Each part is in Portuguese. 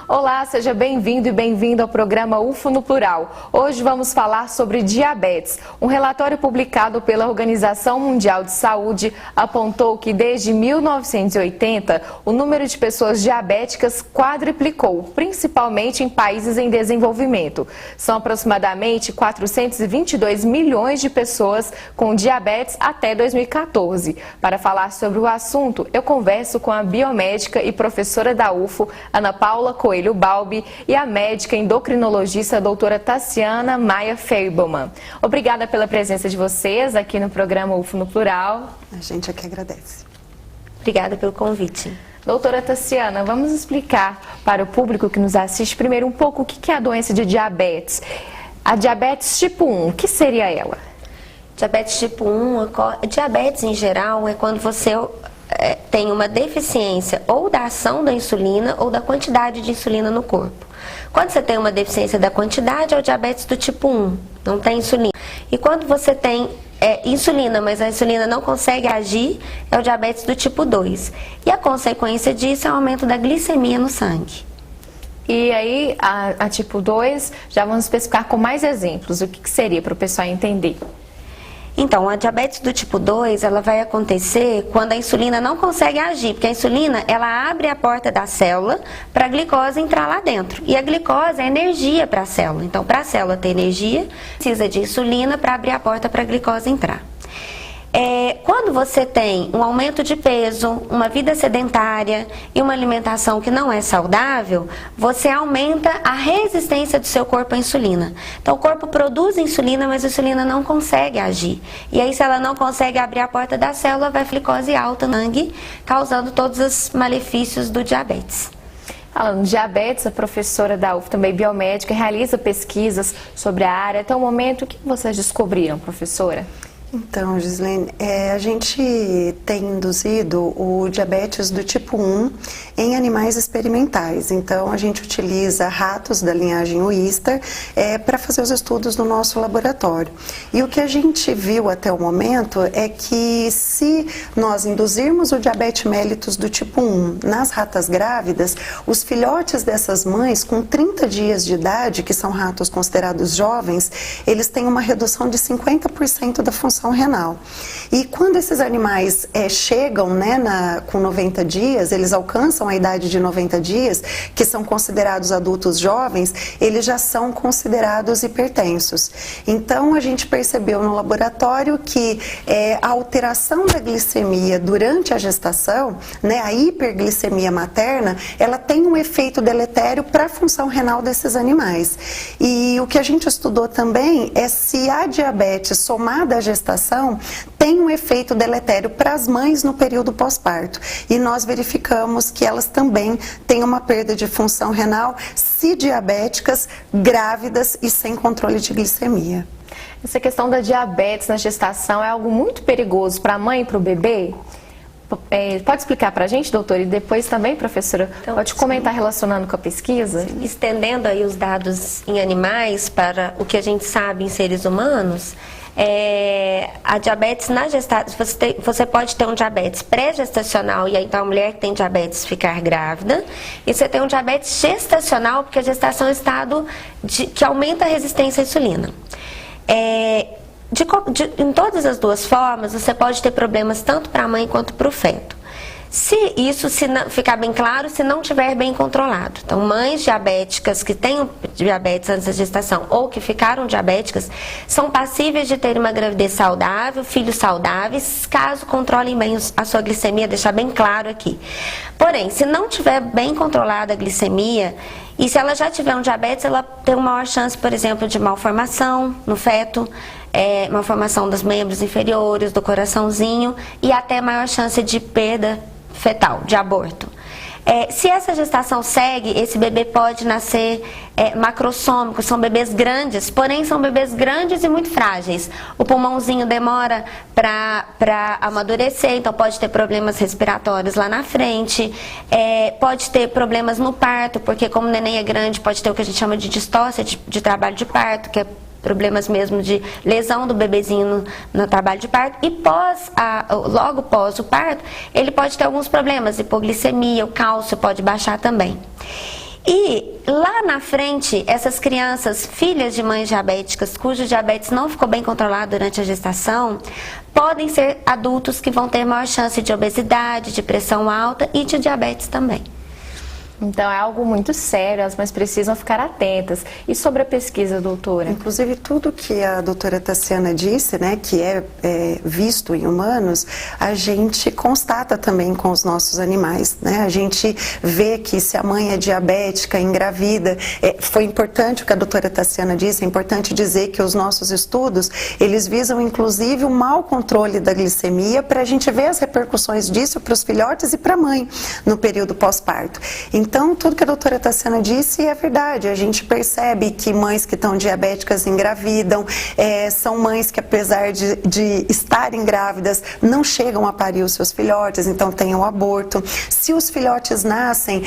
Olá, seja bem-vindo e bem-vinda ao programa UFO no Plural. Hoje vamos falar sobre diabetes. Um relatório publicado pela Organização Mundial de Saúde apontou que desde 1980 o número de pessoas diabéticas quadruplicou, principalmente em países em desenvolvimento. São aproximadamente 422 milhões de pessoas com diabetes até 2014. Para falar sobre o assunto, eu converso com a biomédica e professora da UFO, Ana Paula Coelho Balbi, e a médica endocrinologista doutora Tassiana Maia Feibelman. Obrigada pela presença de vocês aqui no programa UFO no Plural. A gente aqui agradece. Obrigada pelo convite. Doutora Tassiana, vamos explicar para o público que nos assiste primeiro um pouco o que é a doença de diabetes. A diabetes tipo 1, o que seria ela? Diabetes tipo 1, diabetes em geral é quando você tem uma deficiência ou da ação da insulina ou da quantidade de insulina no corpo. Quando você tem uma deficiência da quantidade, é o diabetes do tipo 1, não tem insulina. E quando você tem insulina, mas a insulina não consegue agir, é o diabetes do tipo 2. E a consequência disso é o aumento da glicemia no sangue. E aí, a tipo 2, já vamos especificar com mais exemplos, o que seria para o pessoal entender. Então, a diabetes do tipo 2, ela vai acontecer quando a insulina não consegue agir, porque a insulina, ela abre a porta da célula para a glicose entrar lá dentro. E a glicose é energia para a célula. Então, para a célula ter energia, precisa de insulina para abrir a porta para a glicose entrar. Quando você tem um aumento de peso, uma vida sedentária e uma alimentação que não é saudável, você aumenta a resistência do seu corpo à insulina. Então o corpo produz insulina, mas a insulina não consegue agir. E aí, se ela não consegue abrir a porta da célula, vai glicose alta no sangue, causando todos os malefícios do diabetes. Falando de diabetes, a professora da UF, também biomédica, realiza pesquisas sobre a área. Até o momento, o que vocês descobriram, professora? Então, Gislene, a gente tem induzido o diabetes do tipo 1 em animais experimentais. Então, a gente utiliza ratos da linhagem Oyster para fazer os estudos no nosso laboratório. E o que a gente viu até o momento é que se nós induzirmos o diabetes mellitus do tipo 1 nas ratas grávidas, os filhotes dessas mães com 30 dias de idade, que são ratos considerados jovens, eles têm uma redução de 50% da função renal. E quando esses animais chegam com 90 dias, eles alcançam a idade de 90 dias, que são considerados adultos jovens, eles já são considerados hipertensos. Então a gente percebeu no laboratório que a alteração da glicemia durante a gestação, a hiperglicemia materna, ela tem um efeito deletério para a função renal desses animais. E o que a gente estudou também é se a diabetes somada à gestação tem um efeito deletério para as mães no período pós-parto. E nós verificamos que elas também têm uma perda de função renal se diabéticas, grávidas e sem controle de glicemia. Essa questão da diabetes na gestação é algo muito perigoso para a mãe e para o bebê? Pode explicar para a gente, doutora? E depois também, professora, então, pode comentar relacionando com a pesquisa? Estendendo aí os dados em animais para o que a gente sabe em seres humanos, a diabetes na gestação, você pode ter um diabetes pré-gestacional, e aí então a mulher que tem diabetes ficar grávida, e você tem um diabetes gestacional, porque a gestação é um estado que aumenta a resistência à insulina. Em todas as duas formas, você pode ter problemas tanto para a mãe quanto para o feto. Se não ficar bem claro, se não estiver bem controlado. Então, mães diabéticas que têm diabetes antes da gestação ou que ficaram diabéticas são passíveis de ter uma gravidez saudável, filhos saudáveis, caso controlem bem a sua glicemia, deixar bem claro aqui. Porém, se não tiver bem controlada a glicemia, e se ela já tiver um diabetes, ela tem uma maior chance, por exemplo, de malformação no feto, malformação dos membros inferiores, do coraçãozinho, e até maior chance de perda fetal, de aborto. Se essa gestação segue, esse bebê pode nascer macrossômico, são bebês grandes, porém são bebês grandes e muito frágeis. O pulmãozinho demora para amadurecer, então pode ter problemas respiratórios lá na frente, pode ter problemas no parto, porque como o neném é grande, pode ter o que a gente chama de distócia de trabalho de parto, que é problemas mesmo de lesão do bebezinho no trabalho de parto, e logo pós o parto, ele pode ter alguns problemas, hipoglicemia, o cálcio pode baixar também. E lá na frente, essas crianças, filhas de mães diabéticas, cujo diabetes não ficou bem controlado durante a gestação, podem ser adultos que vão ter maior chance de obesidade, de pressão alta e de diabetes também. Então é algo muito sério, as mães precisam ficar atentas. E sobre a pesquisa, doutora? Inclusive tudo que a doutora Tassiana disse, né, que é visto em humanos, a gente constata também com os nossos animais, né? A gente vê que se a mãe é diabética, engravida, foi importante o que a doutora Tassiana disse, é importante dizer que os nossos estudos, eles visam inclusive o mau controle da glicemia para a gente ver as repercussões disso para os filhotes e para a mãe no período pós-parto. Então, tudo que a doutora Tassiana disse é verdade. A gente percebe que mães que estão diabéticas engravidam, são mães que, apesar de estarem grávidas, não chegam a parir os seus filhotes, então tem o aborto. Se os filhotes nascem,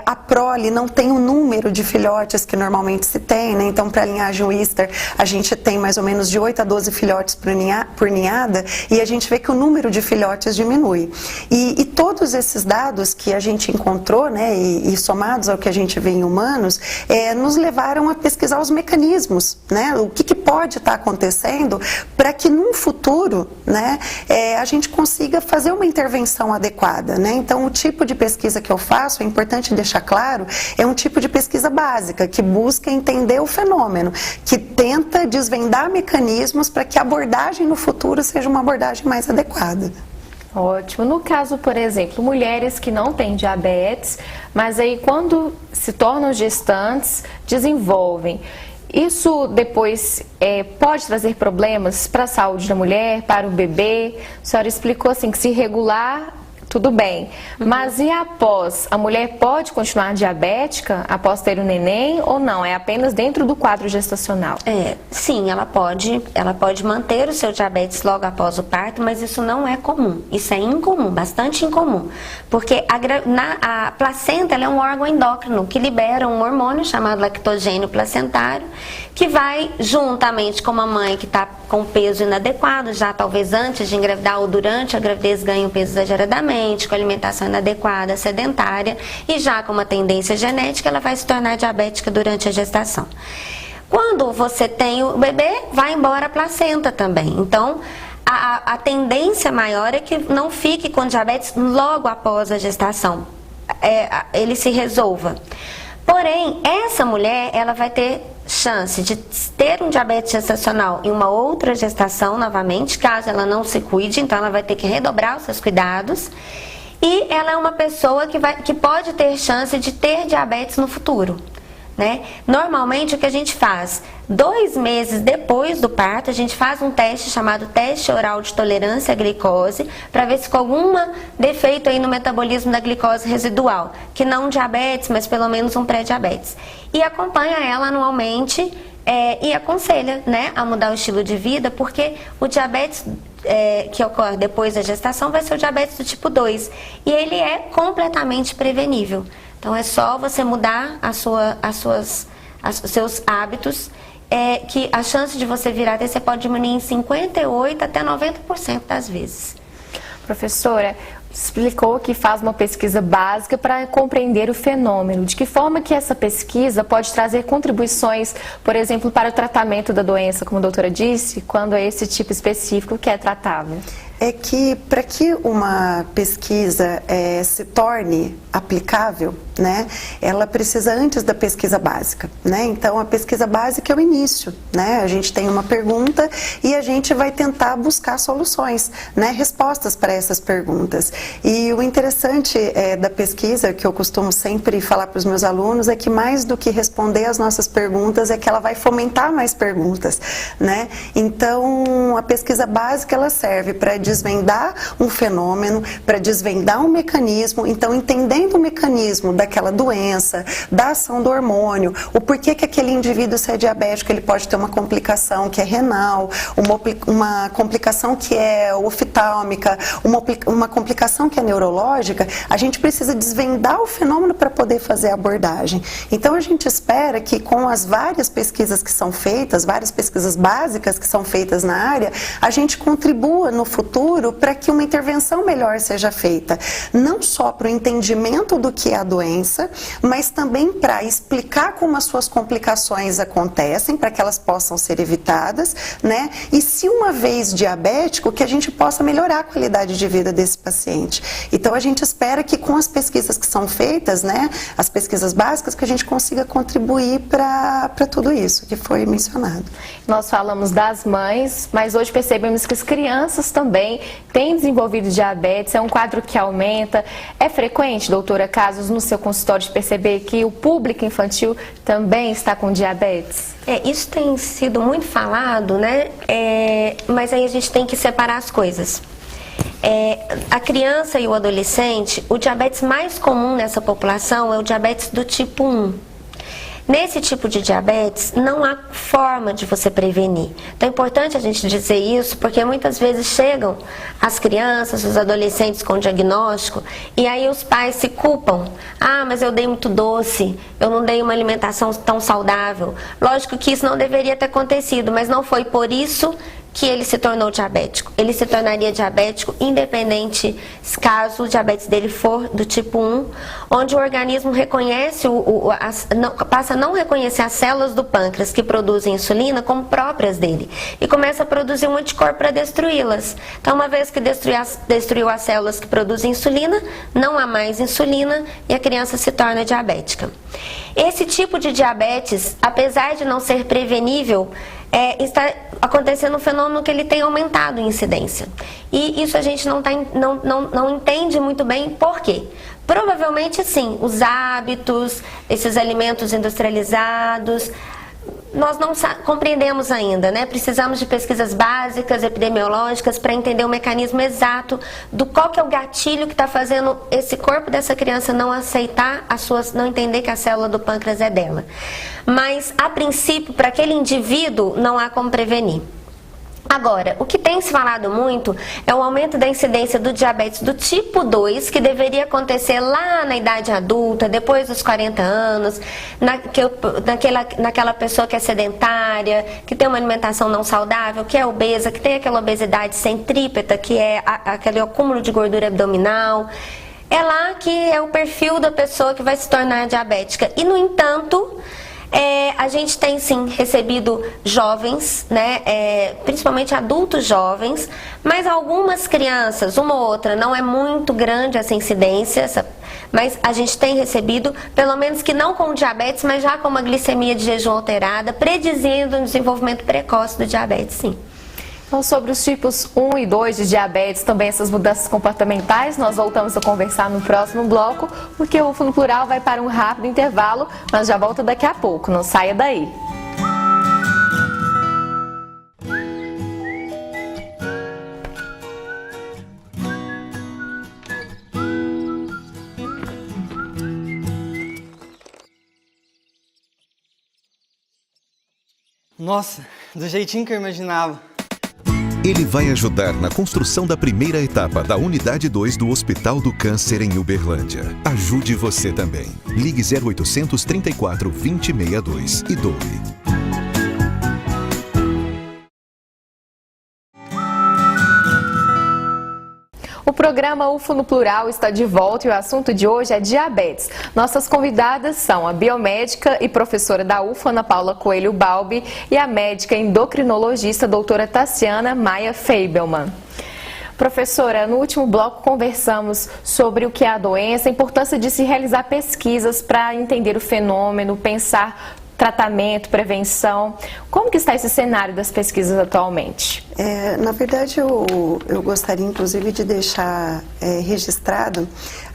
a prole não tem o número de filhotes que normalmente se tem, né? Então, para a linhagem Wistar, a gente tem mais ou menos de 8 a 12 filhotes por ninhada, e a gente vê que o número de filhotes diminui. E todos esses dados que a gente encontrou, né, e somados ao que a gente vê em humanos, nos levaram a pesquisar os mecanismos, né? O que pode estar acontecendo para que num futuro, né, a gente consiga fazer uma intervenção adequada, né? Então, o tipo de pesquisa que eu faço, é importante deixar claro, é um tipo de pesquisa básica, que busca entender o fenômeno, que tenta desvendar mecanismos para que a abordagem no futuro seja uma abordagem mais adequada. Ótimo. No caso, por exemplo, mulheres que não têm diabetes, mas aí quando se tornam gestantes, desenvolvem. Isso depois pode trazer problemas para a saúde da mulher, para o bebê? A senhora explicou assim que se regular, tudo bem. Mas e após? A mulher pode continuar diabética após ter o neném ou não? É apenas dentro do quadro gestacional? Sim, ela pode manter o seu diabetes logo após o parto, mas isso não é comum. Isso é incomum, bastante incomum. Porque a placenta ela é um órgão endócrino que libera um hormônio chamado lactogênio placentário, que vai juntamente com uma mãe que está com peso inadequado, já talvez antes de engravidar ou durante a gravidez ganha um peso exageradamente, com alimentação inadequada, sedentária, e já com uma tendência genética, ela vai se tornar diabética durante a gestação. Quando você tem o bebê, vai embora a placenta também. Então, a tendência maior é que não fique com diabetes logo após a gestação, ele se resolva. Porém, essa mulher, ela vai ter chance de ter um diabetes gestacional em uma outra gestação novamente, caso ela não se cuide, então ela vai ter que redobrar os seus cuidados. E ela é uma pessoa que pode ter chance de ter diabetes no futuro, né? Normalmente o que a gente faz, 2 meses depois do parto, a gente faz um teste chamado teste oral de tolerância à glicose, para ver se com algum defeito aí no metabolismo da glicose residual, que não diabetes, mas pelo menos um pré-diabetes. E acompanha ela anualmente e aconselha, né, a mudar o estilo de vida, porque o diabetes que ocorre depois da gestação vai ser o diabetes do tipo 2, e ele é completamente prevenível. Então é só você mudar os seus hábitos, que a chance de você vir a ter, você pode diminuir em 58% até 90% das vezes. Professora, explicou que faz uma pesquisa básica para compreender o fenômeno. De que forma que essa pesquisa pode trazer contribuições, por exemplo, para o tratamento da doença, como a doutora disse, quando é esse tipo específico que é tratável? É que para que uma pesquisa se torne aplicável, né, ela precisa antes da pesquisa básica, né? Então a pesquisa básica é o início, né? A gente tem uma pergunta e a gente vai tentar buscar soluções, né, respostas para essas perguntas. E o interessante da pesquisa, que eu costumo sempre falar para os meus alunos, é que mais do que responder as nossas perguntas, é que ela vai fomentar mais perguntas, né? Então a pesquisa básica ela serve para desvendar um fenômeno, para desvendar um mecanismo. Então, entendendo o mecanismo daquela doença, da ação do hormônio, o porquê que aquele indivíduo, se é diabético, ele pode ter uma complicação que é renal, uma complicação que é oftálmica, uma complicação que é neurológica, a gente precisa desvendar o fenômeno para poder fazer a abordagem. Então, a gente espera que com as várias pesquisas que são feitas, várias pesquisas básicas que são feitas na área, a gente contribua no futuro para que uma intervenção melhor seja feita, não só para o entendimento do que é a doença, doença, mas também para explicar como as suas complicações acontecem, para que elas possam ser evitadas, né? E se uma vez diabético, que a gente possa melhorar a qualidade de vida desse paciente. Então a gente espera que com as pesquisas que são feitas, né, as pesquisas básicas, que a gente consiga contribuir para tudo isso que foi mencionado. Nós falamos das mães, mas hoje percebemos que as crianças também têm desenvolvido diabetes, é um quadro que aumenta. É frequente, doutora, casos no seu consultório de perceber que o público infantil também está com diabetes? Isso tem sido muito falado, né? Mas aí a gente tem que separar as coisas. A criança e o adolescente, o diabetes mais comum nessa população é o diabetes do tipo 1. Nesse tipo de diabetes, não há forma de você prevenir. Então é importante a gente dizer isso, porque muitas vezes chegam as crianças, os adolescentes com diagnóstico, e aí os pais se culpam. Ah, mas eu dei muito doce, eu não dei uma alimentação tão saudável. Lógico que isso não deveria ter acontecido, mas não foi por isso que ele se tornou diabético. Ele se tornaria diabético independente caso o diabetes dele for do tipo 1, onde o organismo reconhece, passa a não reconhecer as células do pâncreas que produzem insulina como próprias dele e começa a produzir um anticorpo para destruí-las. Então, uma vez que destruiu as células que produzem insulina, não há mais insulina e a criança se torna diabética. Esse tipo de diabetes, apesar de não ser prevenível, está acontecendo um fenômeno que ele tem aumentado em incidência. E isso a gente não entende muito bem por quê. Provavelmente sim, os hábitos, esses alimentos industrializados, nós não compreendemos ainda, né? Precisamos de pesquisas básicas, epidemiológicas, para entender o mecanismo exato do qual que é o gatilho que está fazendo esse corpo dessa criança não aceitar não entender que a célula do pâncreas é dela. Mas, a princípio, para aquele indivíduo, não há como prevenir. Agora, o que tem se falado muito é o aumento da incidência do diabetes do tipo 2, que deveria acontecer lá na idade adulta, depois dos 40 anos, naquela pessoa que é sedentária, que tem uma alimentação não saudável, que é obesa, que tem aquela obesidade centrípeta, que é aquele acúmulo de gordura abdominal. É lá que é o perfil da pessoa que vai se tornar diabética. E, no entanto, a gente tem sim recebido jovens, né, principalmente adultos jovens, mas algumas crianças, uma ou outra, não é muito grande essa incidência, mas a gente tem recebido, pelo menos que não com diabetes, mas já com uma glicemia de jejum alterada, predizendo um desenvolvimento precoce do diabetes, sim. Então, sobre os tipos 1 e 2 de diabetes, também essas mudanças comportamentais, nós voltamos a conversar no próximo bloco, porque o UFO no Plural vai para um rápido intervalo, mas já volta daqui a pouco, não saia daí. Nossa, do jeitinho que eu imaginava. Ele vai ajudar na construção da primeira etapa da Unidade 2 do Hospital do Câncer em Uberlândia. Ajude você também. Ligue 0800 34 2062 e doe. O programa UFO no Plural está de volta e o assunto de hoje é diabetes. Nossas convidadas são a biomédica e professora da UFO, Ana Paula Coelho Balbi, e a médica endocrinologista, doutora Tassiana Maia Feibelman. Professora, no último bloco conversamos sobre o que é a doença, a importância de se realizar pesquisas para entender o fenômeno, pensar tratamento, prevenção. Como que está esse cenário das pesquisas atualmente? Na verdade, eu gostaria inclusive de deixar registrado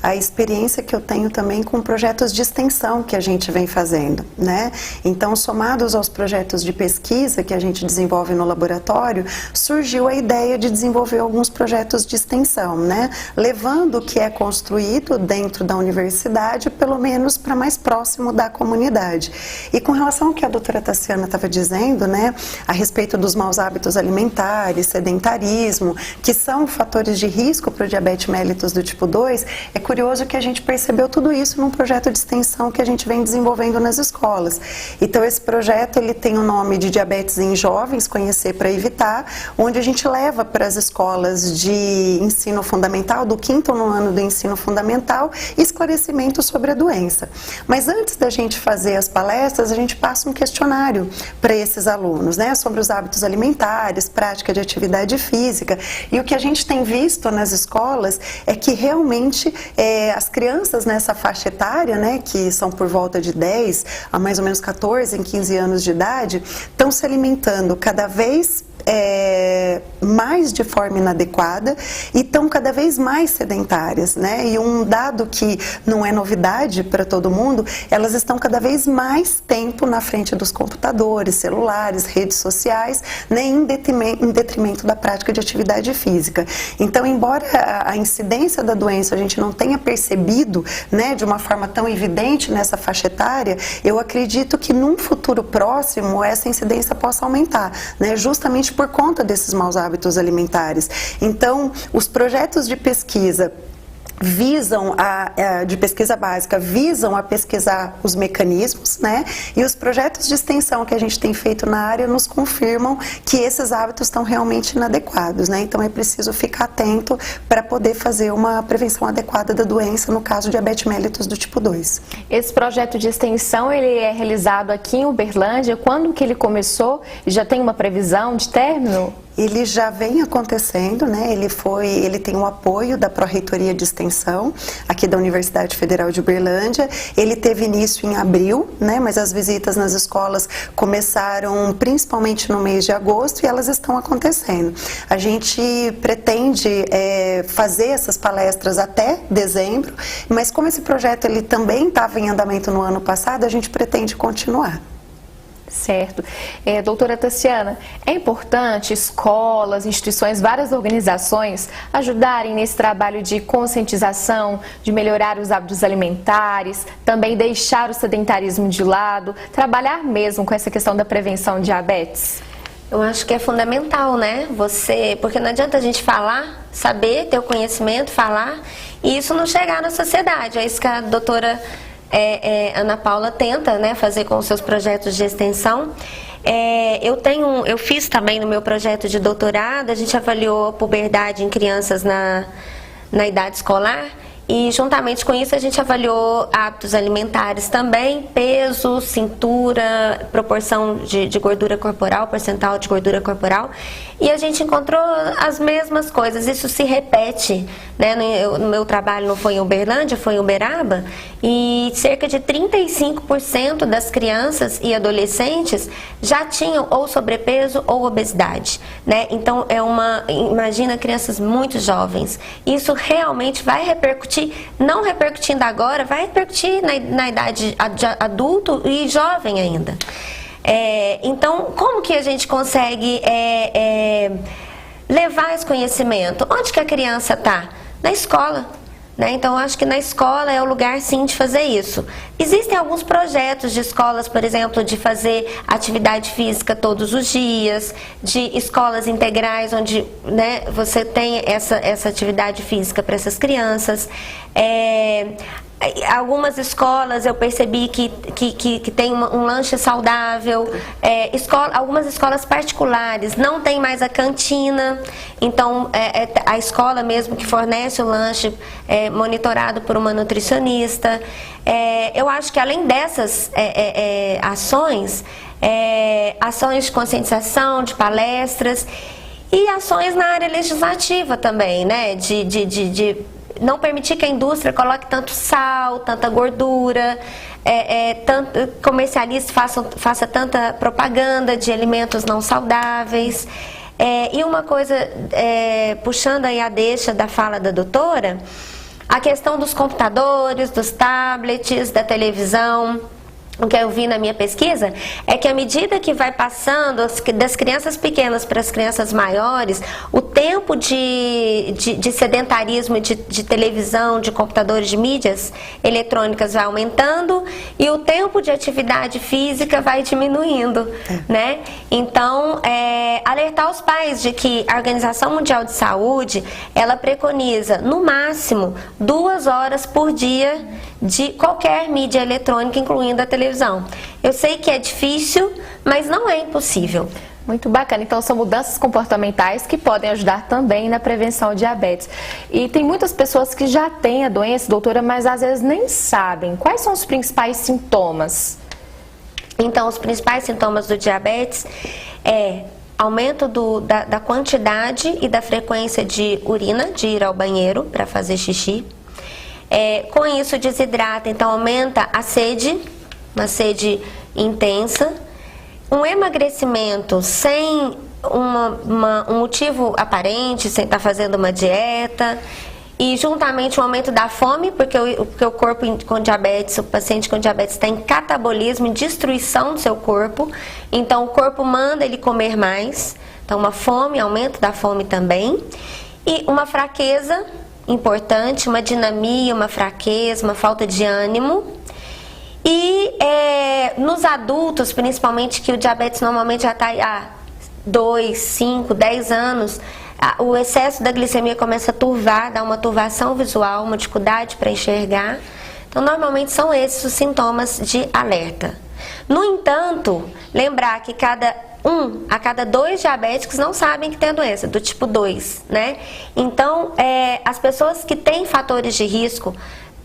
a experiência que eu tenho também com projetos de extensão que a gente vem fazendo, né? Então, somados aos projetos de pesquisa que a gente desenvolve no laboratório, surgiu a ideia de desenvolver alguns projetos de extensão, né? Levando o que é construído dentro da universidade, pelo menos para mais próximo da comunidade. E com relação ao que a doutora Tassiana estava dizendo, né, a respeito dos maus hábitos alimentares, sedentarismo, que são fatores de risco para o diabetes mellitus do tipo 2, é curioso curioso que a gente percebeu tudo isso num projeto de extensão que a gente vem desenvolvendo nas escolas. Então esse projeto ele tem o nome de Diabetes em Jovens, Conhecer para Evitar, onde a gente leva para as escolas de ensino fundamental, do 5º ano do ensino fundamental, esclarecimento sobre a doença. Mas antes da gente fazer as palestras, a gente passa um questionário para esses alunos, né, sobre os hábitos alimentares, prática de atividade física. E o que a gente tem visto nas escolas é que realmente as crianças nessa faixa etária, né, que são por volta de 10 a mais ou menos 14, em 15 anos de idade, estão se alimentando cada vez mais de forma inadequada e estão cada vez mais sedentárias, né? E um dado que não é novidade para todo mundo, elas estão cada vez mais tempo na frente dos computadores, celulares, redes sociais, né? Em detrimento da prática de atividade física. Então, embora a incidência da doença a gente não tenha percebido, né, de uma forma tão evidente nessa faixa etária, eu acredito que num futuro próximo essa incidência possa aumentar, né? Justamente por conta desses maus hábitos alimentares. Então, os projetos de pesquisa de pesquisa básica visam a pesquisar os mecanismos, né? E os projetos de extensão que a gente tem feito na área nos confirmam que esses hábitos estão realmente inadequados, né? Então é preciso ficar atento para poder fazer uma prevenção adequada da doença, no caso diabetes mellitus do tipo 2. Esse projeto de extensão, ele é realizado aqui em Uberlândia. Quando que ele começou? Já tem uma previsão de término? Ele já vem acontecendo, né? Ele tem o apoio da Pró-Reitoria de Extensão aqui da Universidade Federal de Uberlândia. Ele teve início em abril, né? Mas as visitas nas escolas começaram principalmente no mês de agosto e elas estão acontecendo. A gente pretende fazer essas palestras até dezembro, mas como esse projeto ele também estava em andamento no ano passado, a gente pretende continuar. Certo. Doutora Tassiana, é importante escolas, instituições, várias organizações ajudarem nesse trabalho de conscientização, de melhorar os hábitos alimentares, também deixar o sedentarismo de lado, trabalhar mesmo com essa questão da prevenção de diabetes? Eu acho que é fundamental, né? Porque não adianta a gente falar, saber, ter o conhecimento, falar, e isso não chegar na sociedade. É isso que a doutora Ana Paula tenta, né, fazer com os seus projetos de extensão. Eu fiz também no meu projeto de doutorado, a gente avaliou a puberdade em crianças na idade escolar. E juntamente com isso a gente avaliou hábitos alimentares também, peso, cintura, proporção de gordura corporal, percentual de gordura corporal. E a gente encontrou as mesmas coisas, isso se repete, né? No meu trabalho não foi em Uberlândia, foi em Uberaba, e cerca de 35% das crianças e adolescentes já tinham ou sobrepeso ou obesidade, né? Então imagina crianças muito jovens, isso realmente vai repercutir, não repercutindo agora, vai repercutir na idade adulto e jovem ainda. Então, como que a gente consegue levar esse conhecimento? Onde que a criança está? Na escola. Né? Então, eu acho que na escola é o lugar, sim, de fazer isso. Existem alguns projetos de escolas, por exemplo, de fazer atividade física todos os dias, de escolas integrais, onde, né, você tem essa atividade física para essas crianças. Algumas escolas eu percebi que tem um lanche saudável. Algumas escolas particulares não tem mais a cantina, então a escola mesmo que fornece o lanche monitorado por uma nutricionista. Eu acho que além dessas ações de conscientização, de palestras e ações na área legislativa também, né, de não permitir que a indústria coloque tanto sal, tanta gordura, tanto comercialista faça tanta propaganda de alimentos não saudáveis. E uma coisa, puxando aí a deixa da fala da doutora, a questão dos computadores, dos tablets, da televisão. o que eu vi na minha pesquisa é que à medida que vai passando das crianças pequenas para as crianças maiores, o tempo de sedentarismo de televisão, de computadores, de mídias eletrônicas vai aumentando e o tempo de atividade física vai diminuindo, né? Então, alertar os pais de que a Organização Mundial de Saúde, ela preconiza no máximo 2 horas por dia de qualquer mídia eletrônica, incluindo a televisão. Eu sei que é difícil, mas não é impossível. Muito bacana. Então, são mudanças comportamentais que podem ajudar também na prevenção de diabetes. E tem muitas pessoas que já têm a doença, doutora, mas às vezes nem sabem. Quais são os principais sintomas? Então, os principais sintomas do diabetes é aumento da quantidade e da frequência de urina, de ir ao banheiro para fazer xixi. Com isso desidrata, então aumenta a sede, uma sede intensa, um emagrecimento sem um motivo aparente, sem estar fazendo uma dieta, e juntamente o aumento da fome, porque o corpo com diabetes, o paciente com diabetes está em catabolismo, em destruição do seu corpo, então o corpo manda ele comer mais, então uma fome, aumento da fome também, e uma fraqueza importante, uma dinamia, uma fraqueza, uma falta de ânimo. E nos adultos, principalmente, que o diabetes normalmente já está há 2, 5, 10 anos, o excesso da glicemia começa a turvar, dá uma turvação visual, uma dificuldade para enxergar. Então, normalmente são esses os sintomas de alerta. No entanto, lembrar que a cada 2 diabéticos não sabem que tem a doença, do tipo 2, né? Então, as pessoas que têm fatores de risco,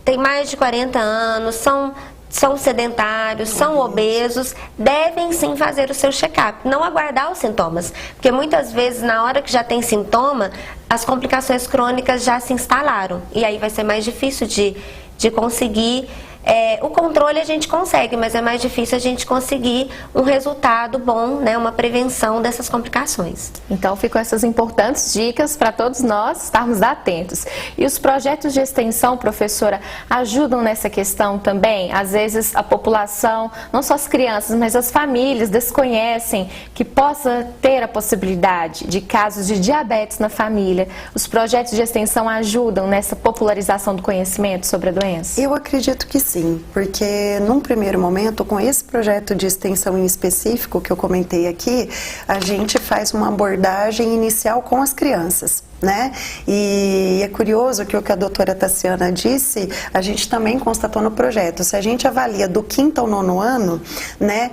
têm mais de 40 anos, são sedentários, são obesos, devem sim fazer o seu check-up, não aguardar os sintomas, porque muitas vezes na hora que já tem sintoma, as complicações crônicas já se instalaram, e aí vai ser mais difícil de conseguir. O controle a gente consegue, mas é mais difícil a gente conseguir um resultado bom, né, uma prevenção dessas complicações. Então ficam essas importantes dicas para todos nós estarmos atentos. E os projetos de extensão, professora, ajudam nessa questão também? Às vezes a população, não só as crianças, mas as famílias desconhecem que possa ter a possibilidade de casos de diabetes na família. Os projetos de extensão ajudam nessa popularização do conhecimento sobre a doença? Eu acredito que sim, porque num primeiro momento, com esse projeto de extensão em específico que eu comentei aqui, a gente faz uma abordagem inicial com as crianças, né? E é curioso que o que a doutora Tassiana disse, a gente também constatou no projeto. Se a gente avalia do 5º ao 9º ano, né,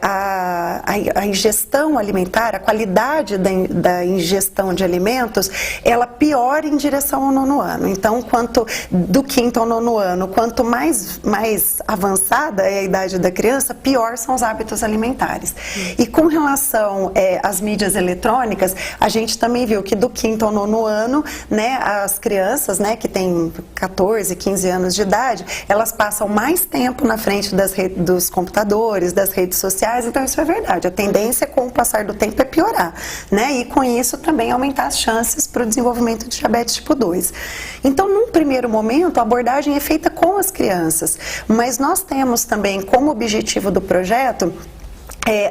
a ingestão alimentar, a qualidade da ingestão de alimentos, ela piora em direção ao 9º ano. Então, do 5º ao 9º ano, quanto mais avançada é a idade da criança, pior são os hábitos alimentares. E com relação às mídias eletrônicas, a gente também viu que do 5º ao 9º ano, né, as crianças, né, que têm 14, 15 anos de idade, elas passam mais tempo na frente dos computadores, das redes sociais, então isso é verdade. A tendência com o passar do tempo é piorar, né, e com isso também aumentar as chances para o desenvolvimento de diabetes tipo 2. Então, num primeiro momento, a abordagem é feita com as crianças, mas nós temos também como objetivo do projeto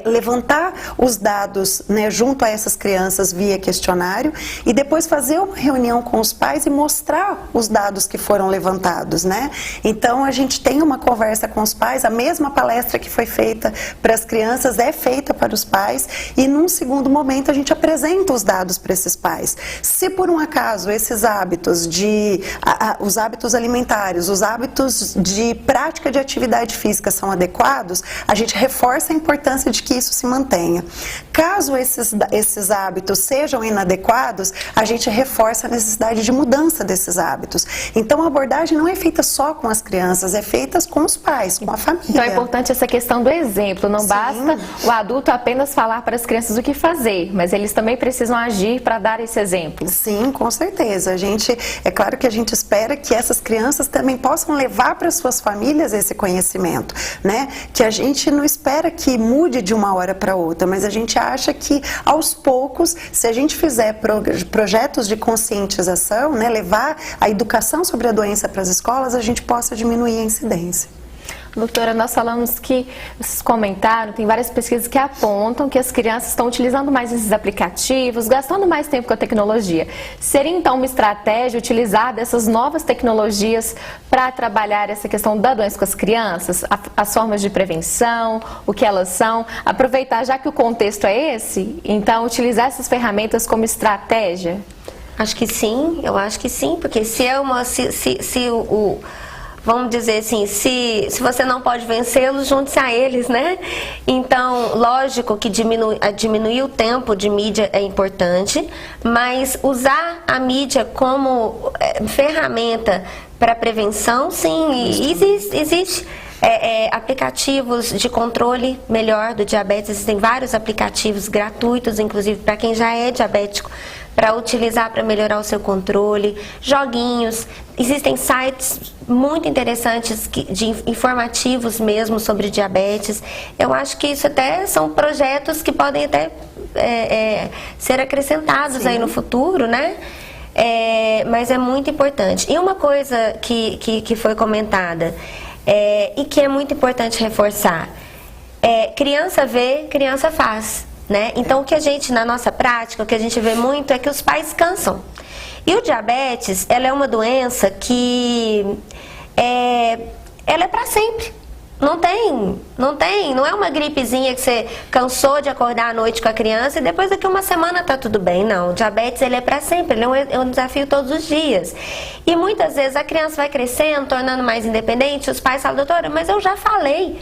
levantar os dados, né, junto a essas crianças via questionário e depois fazer uma reunião com os pais e mostrar os dados que foram levantados, né? Então a gente tem uma conversa com os pais, a mesma palestra que foi feita para as crianças é feita para os pais e num segundo momento a gente apresenta os dados para esses pais. Se por um acaso esses hábitos os hábitos alimentares, os hábitos de prática de atividade física são adequados, a gente reforça a importância de que isso se mantenha. Caso esses hábitos sejam inadequados, a gente reforça a necessidade de mudança desses hábitos. Então a abordagem não é feita só com as crianças, é feita com os pais, com a família. Então é importante essa questão do exemplo, não basta o adulto apenas falar para as crianças o que fazer, mas eles também precisam agir para dar esse exemplo. Sim, com certeza. É claro que a gente espera que essas crianças também possam levar para suas famílias esse conhecimento, né? Que a gente não espera que mude de uma hora para outra, mas a gente acha que aos poucos, se a gente fizer projetos de conscientização, né, levar a educação sobre a doença para as escolas, a gente possa diminuir a incidência. Doutora, nós falamos que, vocês comentaram, tem várias pesquisas que apontam que as crianças estão utilizando mais esses aplicativos, gastando mais tempo com a tecnologia. Seria então uma estratégia utilizar dessas novas tecnologias para trabalhar essa questão da doença com as crianças, as formas de prevenção, o que elas são, aproveitar, já que o contexto é esse, então utilizar essas ferramentas como estratégia? Acho que sim, eu acho que sim, porque vamos dizer assim, se você não pode vencê-los, junte-se a eles, né? Então, lógico que diminuir o tempo de mídia é importante, mas usar a mídia como ferramenta para prevenção, sim, existe. Aplicativos de controle melhor do diabetes, existem vários aplicativos gratuitos, inclusive para quem já é diabético, para utilizar para melhorar o seu controle, joguinhos, existem sites muito interessantes informativos mesmo sobre diabetes. Eu acho que isso até são projetos que podem até ser acrescentados aí no futuro, né? Mas é muito importante. E uma coisa que foi comentada e que é muito importante reforçar, criança vê, criança faz. Né? Então, o que a gente, na nossa prática, o que a gente vê muito é que os pais cansam. E o diabetes, ela é uma doença que ela é para sempre. Não é uma gripezinha que você cansou de acordar à noite com a criança e depois daqui uma semana tá tudo bem. Não, o diabetes ele é para sempre, ele é um desafio todos os dias. E muitas vezes a criança vai crescendo, tornando mais independente, os pais falam, doutora, mas eu já falei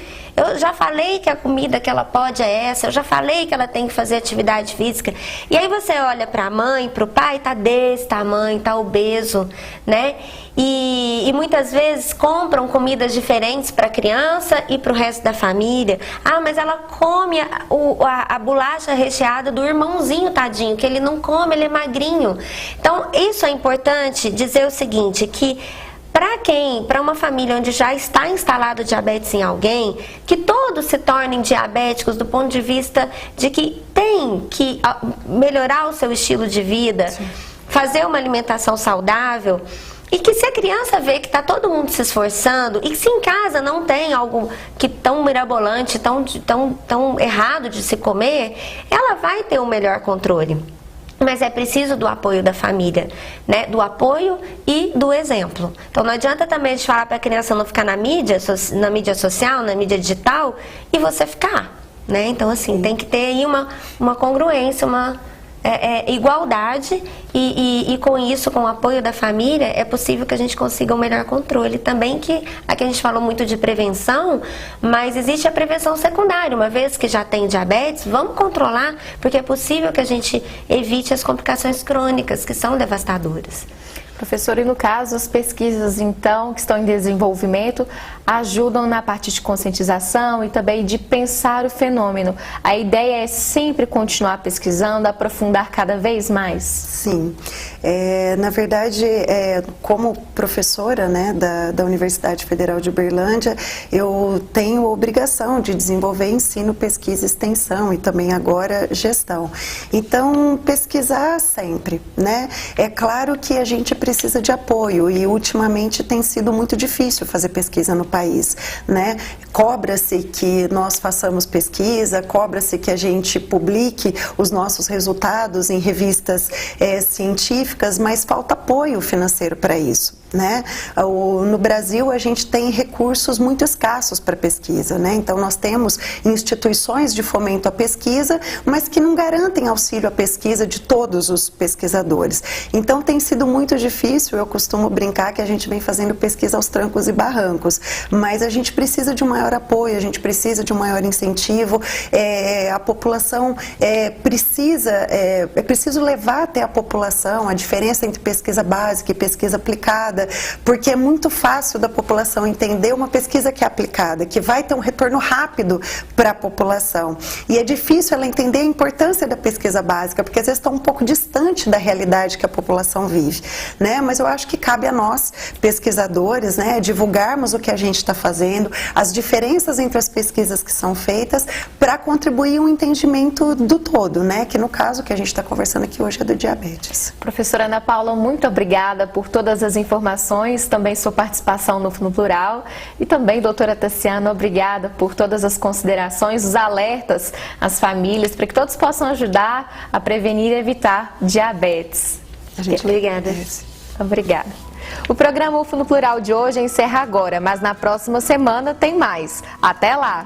que a comida que ela pode é essa, eu já falei que ela tem que fazer atividade física. E aí você olha para a mãe, para o pai, tá desse tamanho, tá obeso, né? E muitas vezes compram comidas diferentes para a criança e para o resto da família. Ah, mas ela come a bolacha recheada do irmãozinho, tadinho, que ele não come, ele é magrinho. Então, isso é importante dizer o seguinte, que para uma família onde já está instalado diabetes em alguém, que todos se tornem diabéticos do ponto de vista de que tem que melhorar o seu estilo de vida, sim, fazer uma alimentação saudável, e que se a criança vê que está todo mundo se esforçando e que se em casa não tem algo que tão mirabolante, tão errado de se comer, ela vai ter um melhor controle. Mas é preciso do apoio da família, né? Do apoio e do exemplo. Então não adianta também a gente falar para a criança não ficar na mídia social, na mídia digital, e você ficar, né? Então assim, tem que ter aí uma congruência, uma igualdade e com isso, com o apoio da família, é possível que a gente consiga um melhor controle. Também que aqui a gente falou muito de prevenção, mas existe a prevenção secundária. Uma vez que já tem diabetes, vamos controlar, porque é possível que a gente evite as complicações crônicas, que são devastadoras. Professora, e no caso, as pesquisas, então, que estão em desenvolvimento, ajudam na parte de conscientização e também de pensar o fenômeno. A ideia é sempre continuar pesquisando, aprofundar cada vez mais? Sim. Na verdade, como professora, né, da Universidade Federal de Uberlândia, eu tenho a obrigação de desenvolver ensino, pesquisa, extensão e também agora gestão. Então, pesquisar sempre, né? É claro que a gente precisa de apoio e ultimamente tem sido muito difícil fazer pesquisa no país, né? Cobra-se que nós façamos pesquisa, cobra-se que a gente publique os nossos resultados em revistas científicas, mas falta apoio financeiro para isso, né? No Brasil a gente tem recursos muito escassos para pesquisa, né? Então nós temos instituições de fomento à pesquisa, mas que não garantem auxílio à pesquisa de todos os pesquisadores. Então tem sido muito difícil, eu costumo brincar que a gente vem fazendo pesquisa aos trancos e barrancos, mas a gente precisa de um maior apoio, a gente precisa de um maior incentivo, a população é preciso levar até a população a diferença entre pesquisa básica e pesquisa aplicada, porque é muito fácil da população entender uma pesquisa que é aplicada, que vai ter um retorno rápido para a população. E é difícil ela entender a importância da pesquisa básica, porque às vezes está um pouco distante da realidade que a população vive, né? né? Mas eu acho que cabe a nós, pesquisadores, né, divulgarmos o que a gente está fazendo, as diferenças entre as pesquisas que são feitas, para contribuir um entendimento do todo, né? Que no caso que a gente está conversando aqui hoje é do diabetes. Professora Ana Paula, muito obrigada por todas as informações, também sua participação no Plural, e também, doutora Tassiana, obrigada por todas as considerações, os alertas às famílias, para que todos possam ajudar a prevenir e evitar diabetes. Obrigada. Obrigada. O programa UFO no Plural de hoje encerra agora, mas na próxima semana tem mais. Até lá!